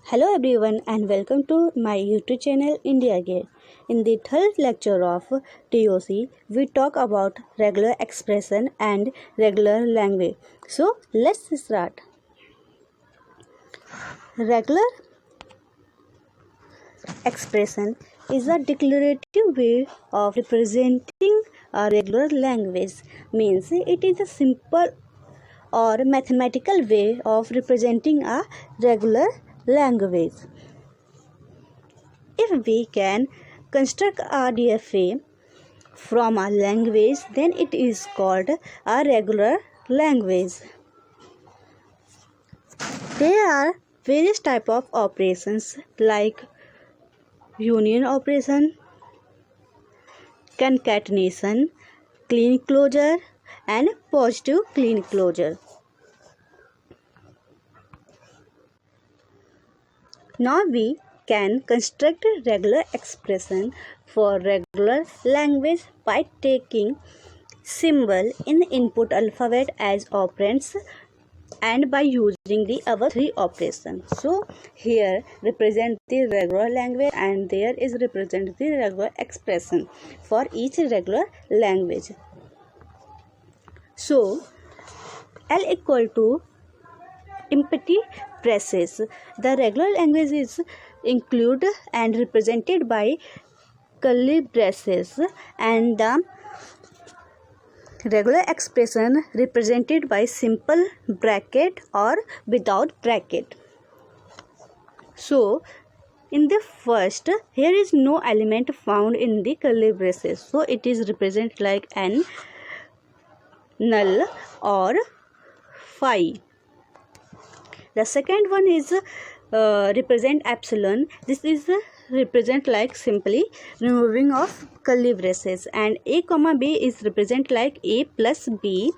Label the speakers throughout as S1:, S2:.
S1: Hello everyone and welcome to my YouTube channel IndiaGATE. In the third lecture of TOC, we talk about regular expression and regular language. So let's start. Regular expression is a declarative way of representing a regular language. Means it is a simple or mathematical way of representing a regular language. If we can construct a DFA from a language, then it is called a regular language. There are various types of operations like union operation, concatenation, clean closure, and positive clean closure. Now we can construct a regular expression for regular language by taking symbol in the input alphabet as operands and by using the above three operations. So here represent the regular language and there is represent the regular expression for each regular language. So L equal to empty braces. The regular language is included and represented by curly braces and the regular expression represented by simple bracket or without bracket. So in the first, here is no element found in the curly braces, so it is represented like an null or phi. The second one is represent epsilon. This is represent like simply removing of curly braces, and a comma b is represent like a plus b.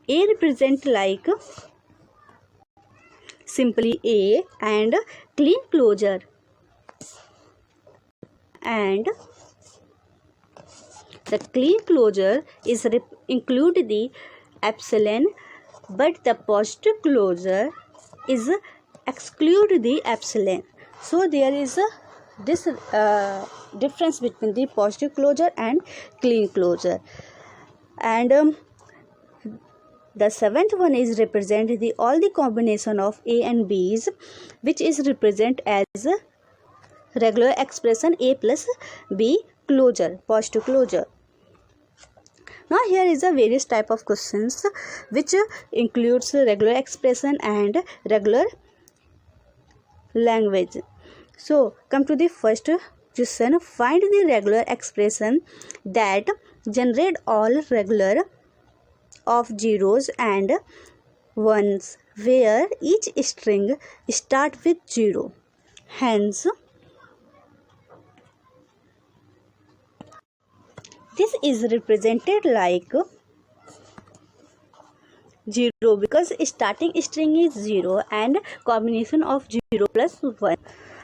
S1: A represent like simply a and clean closure, and the clean closure is include the epsilon, but the positive closure is exclude the epsilon. So there is this difference between the positive closure and clean closure. And the seventh one is represent the all the combination of a and b's, which is represent as regular expression a plus b closure, positive closure. Now here is a various type of questions which includes regular expression and regular language. So come to the first question. Find the regular expression that generate all regular of zeros and ones where each string start with 0. Hence this is represented like 0 because starting string is 0 and combination of 0 plus 1,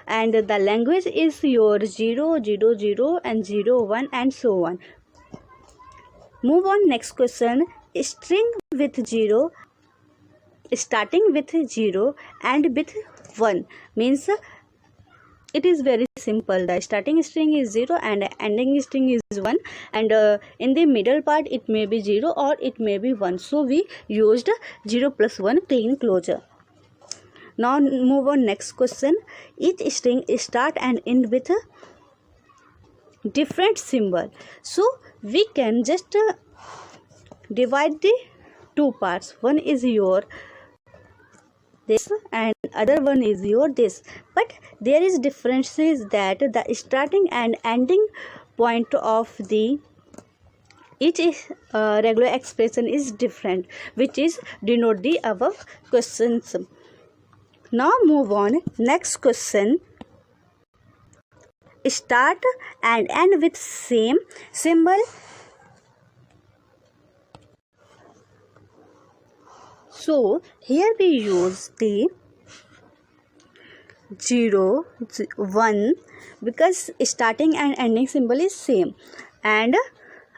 S1: and the language is your 0, 0, 0 and 0, 1 and so on. Move on next question. String with 0, starting with 0 and with 1 means it is very simple. The starting string is 0 and ending string is 1, and in the middle part it may be 0 or it may be 1. So we used 0 plus 1 clean closure. Now move on next question. Each string start and end with a different symbol. So we can just divide the two parts. One is your this and other one is your this, but there is differences that the starting and ending point of the each regular expression is different, which is denote the above questions. Now move on next question. Start and end with same symbol. So here we use the 0, 1 because starting and ending symbol is same, and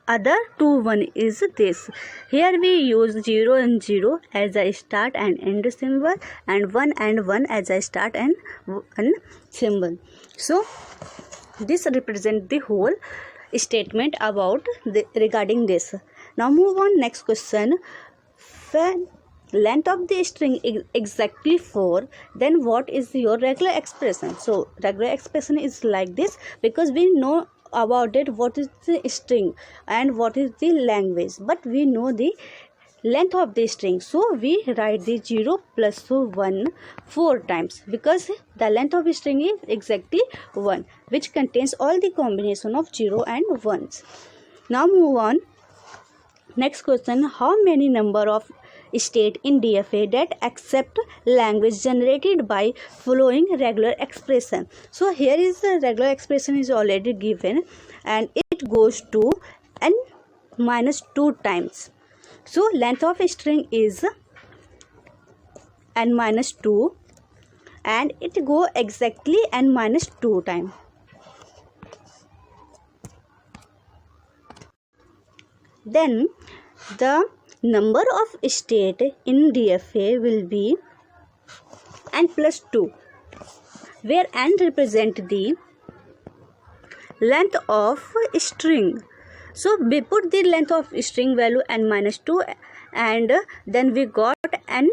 S1: other two one is this. Here we use 0 and 0 as a start and end symbol, and 1 as a start and one symbol. So this represents the whole statement about regarding this. Now move on next question. When length of the string is exactly 4, then what is your regular expression? So regular expression is like this, because we know about it what is the string and what is the language, but we know the length of the string, so we write the 0 plus 1 4 times, because the length of the string is exactly 1, which contains all the combination of 0 and 1s. Now move on next question. How many number of state in DFA that accept language generated by following regular expression? So here is the regular expression is already given, and it goes to n minus 2 times. So length of string is n minus 2, and it go exactly n minus 2 times. Then the number of state in DFA will be n plus 2, where n represent the length of string. So we put the length of string value n minus 2, and then we got n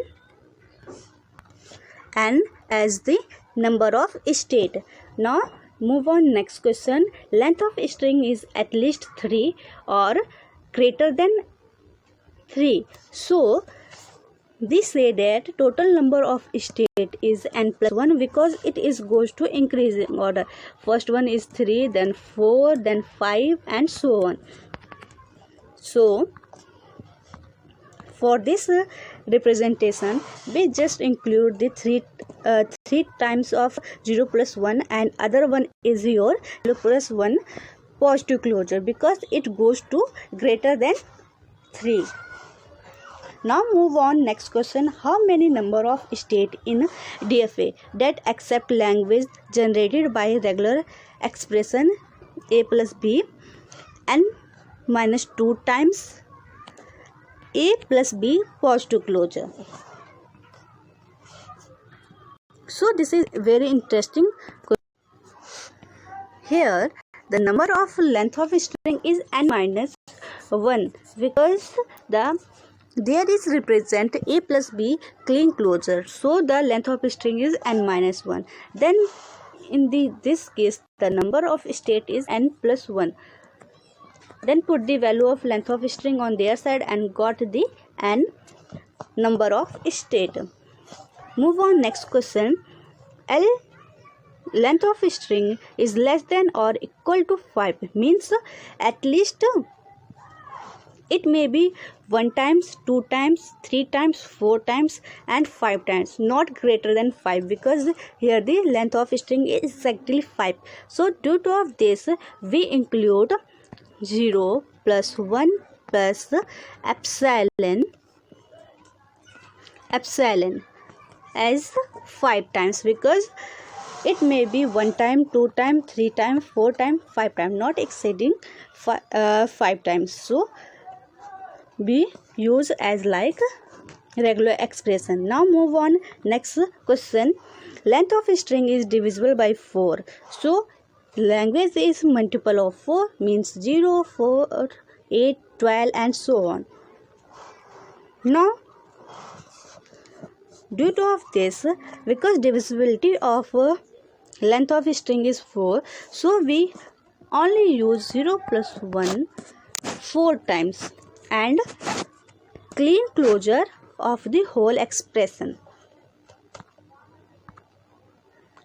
S1: as the number of state. Now move on next question. Length of string is at least 3 or greater than 3. So we say that total number of state is n plus 1, because it is goes to increasing order. First one is 3, then 4, then 5, and so on. So for this representation, we just include the three times of 0 plus 1, and other one is your 0 plus 1 positive closure, because it goes to greater than 3. Now move on next question. How many number of state in DFA that accept language generated by regular expression a plus b n minus 2 times a plus b positive closure? So this is very interesting. Here the number of length of string is n minus 1, because there is represent a plus b clean closure, so the length of string is n minus 1. Then in this case the number of state is n plus 1. Then put the value of length of string on their side and got the n number of state. Move on next question. L length of string is less than or equal to 5, means at least it may be 1 times, 2 times, 3 times, 4 times, and 5 times, not greater than 5, because here the length of string is exactly 5. So due to of this, we include 0 plus 1 plus epsilon as 5 times, because it may be 1 time, 2 time, 3 time, 4 time, 5 time, not exceeding 5 times. So we use as like regular expression. Now move on next question. Length of string is divisible by 4. So language is multiple of 4, means 0, 4, 8, 12, and so on. Now due to of this, because divisibility of length of string is 4, so we only use 0 plus 1 4 times and clean closure of the whole expression.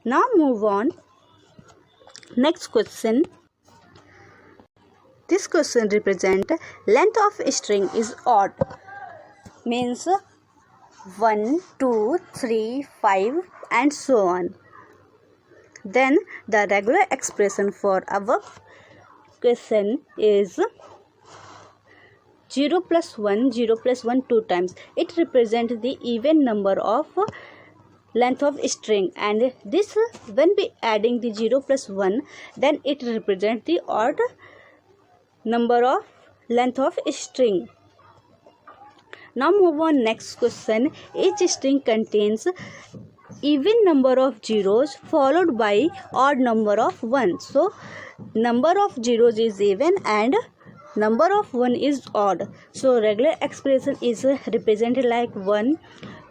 S1: Now move on next question. This question represent length of string is odd, means 1, 2, 3, 5, and so on. Then the regular expression for our question is 0 plus 1, 0 plus 1 2 times. It represents the even number of length of string, and this when we adding the 0 plus 1, then it represents the odd number of length of string. Now move on next question. Each string contains even number of zeros followed by odd number of ones. So number of zeros is even and number of 1 is odd. So regular expression is represented like 1,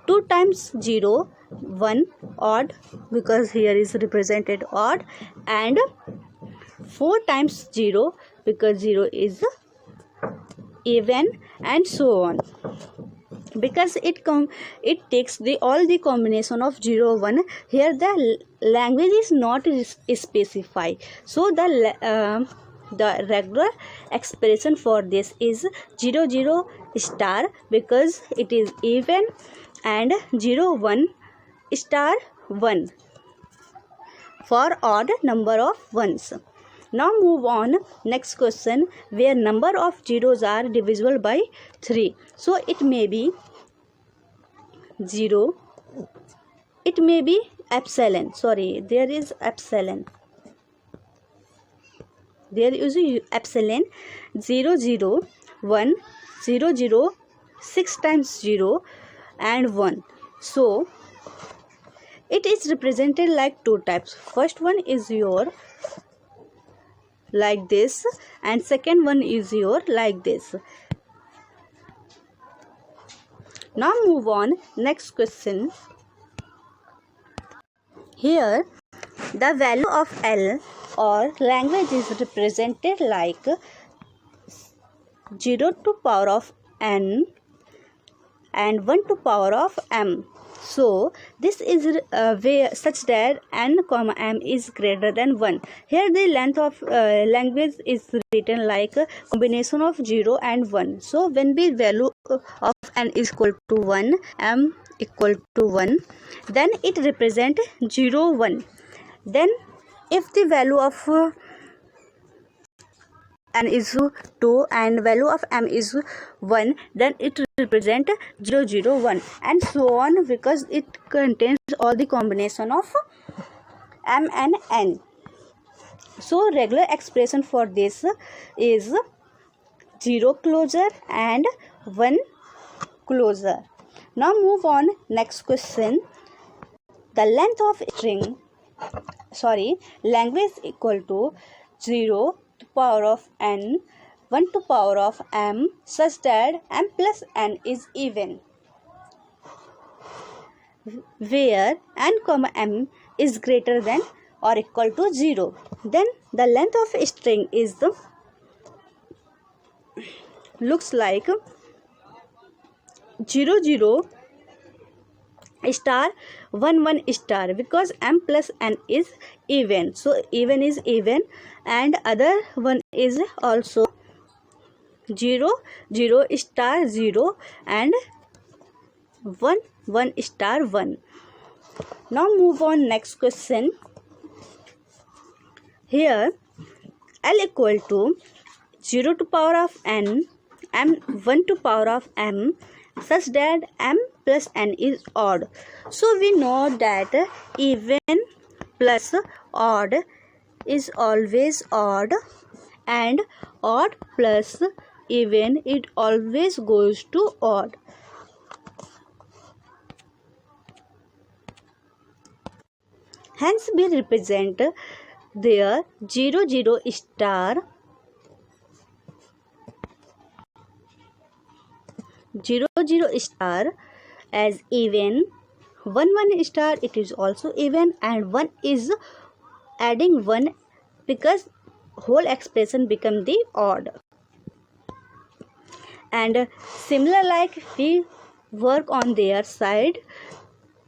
S1: 2 times 0, 1 odd, because here is represented odd, and 4 times 0 because 0 is even, and so on, because it takes all the combination of 0, 1. Here the language is not specified, so the regular expression for this is 0, 0 star because it is even, and 0, 1 star 1 for odd number of ones. Now move on next question, where number of zeros are divisible by 3. So it may be 0, it may be epsilon, there is epsilon 0, 0, 1, 0, 0, 6 times 0 and 1. So it is represented like two types. First one is your like this, and second one is your like this. Now move on next question. Here the value of L or language is represented like 0 to power of n and 1 to power of m. So this is where such that n comma m is greater than 1. Here the length of language is written like a combination of 0 and 1. So when the value of n is equal to 1, m equal to 1, then it represent 0, 1. Then if the value of n is 2 and value of m is 1, then it represent 0, 0, 1, and so on, because it contains all the combination of m and n. So regular expression for this is 0 closure and 1 closure. Now move on next question. The length of string language equal to 0 to power of n, 1 to power of m, such that m plus n is even, where n comma m is greater than or equal to 0. Then the length of string is looks like 0, 0 star 1, 1 star, because m plus n is even. So even is even, and other one is also 0, 0 star 0 and 1, 1 star 1. Now move on next question. Here L equal to 0 to power of n, m 1 to power of m, such that m plus n is odd. So we know that even plus odd is always odd, and odd plus even it always goes to odd. Hence we represent their 0, 0 star 0, 0 star as even, 1, 1 star it is also even, and 1 is adding 1 because whole expression become the odd. And similar like we work on their side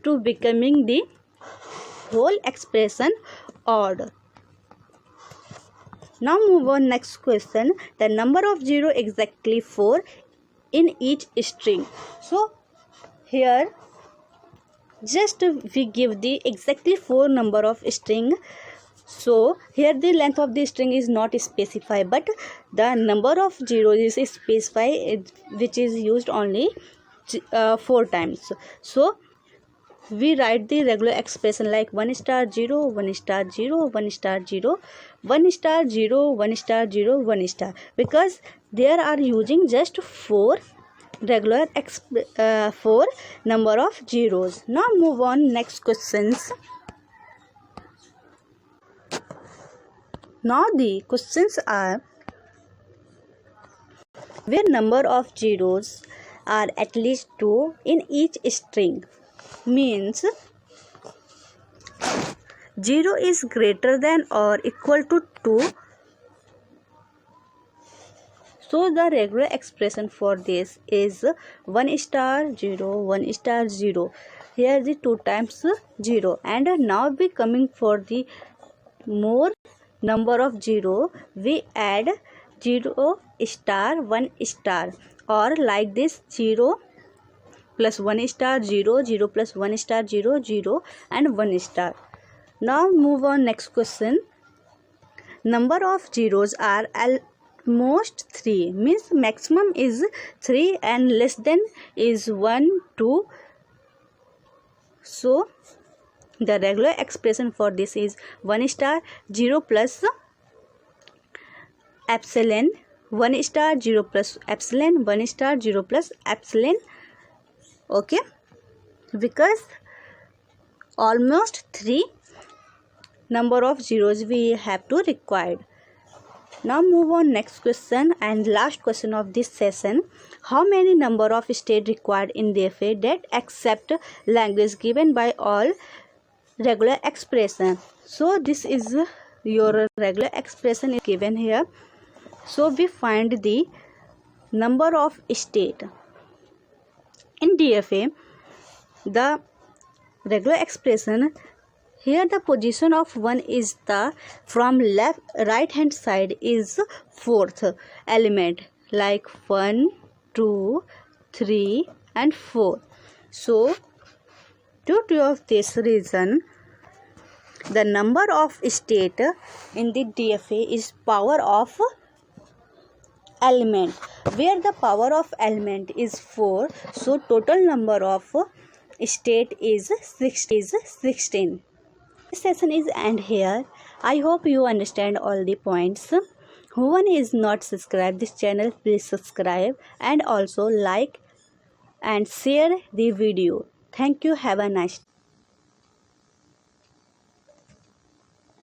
S1: to becoming the whole expression odd. Now move on next question. The number of 0 exactly 4 in each string. So here just we give the exactly 4 number of string. So here the length of the string is not specified, but the number of zeros is specified, which is used only 4 times. So we write the regular expression like 1 star 0, 1 star 0, 1 star 0, 1 star 0, 1 star 0, 1 star, because there are using just 4 4 number of zeros. Now move on next questions. Now the questions are, where number of zeros are at least 2 in each string, means 0 is greater than or equal to 2. So the regular expression for this is 1 star 0 1 star 0. Here the 2 times 0. And now we coming for the more number of 0, we add 0 star 1 star, or like this 0 plus 1 star 0 0 plus 1 star 0 0 and 1 star. Now move on next question. Number of zeros are almost 3, means maximum is 3 and less than is 1 2. So the regular expression for this is 1 star 0 plus epsilon, 1 star 0 plus epsilon, 1 star 0 plus epsilon. Okay, because almost 3 number of zeros we have to required. Now move on next question and last question of this session. How many number of states required in DFA that accept language given by all regular expression? So this is your regular expression is given here. So we find the number of state in DFA. The regular expression here, the position of 1 is the from right hand side is 4th element, like 1 2 3 and 4. So due to this reason, the number of state in the DFA is power of element, where the power of element is 4. So total number of state is 16. This session is end here. I hope you understand all the points. Who one is not subscribed this channel, please subscribe and also like and share the video. Thank you. Have a nice day.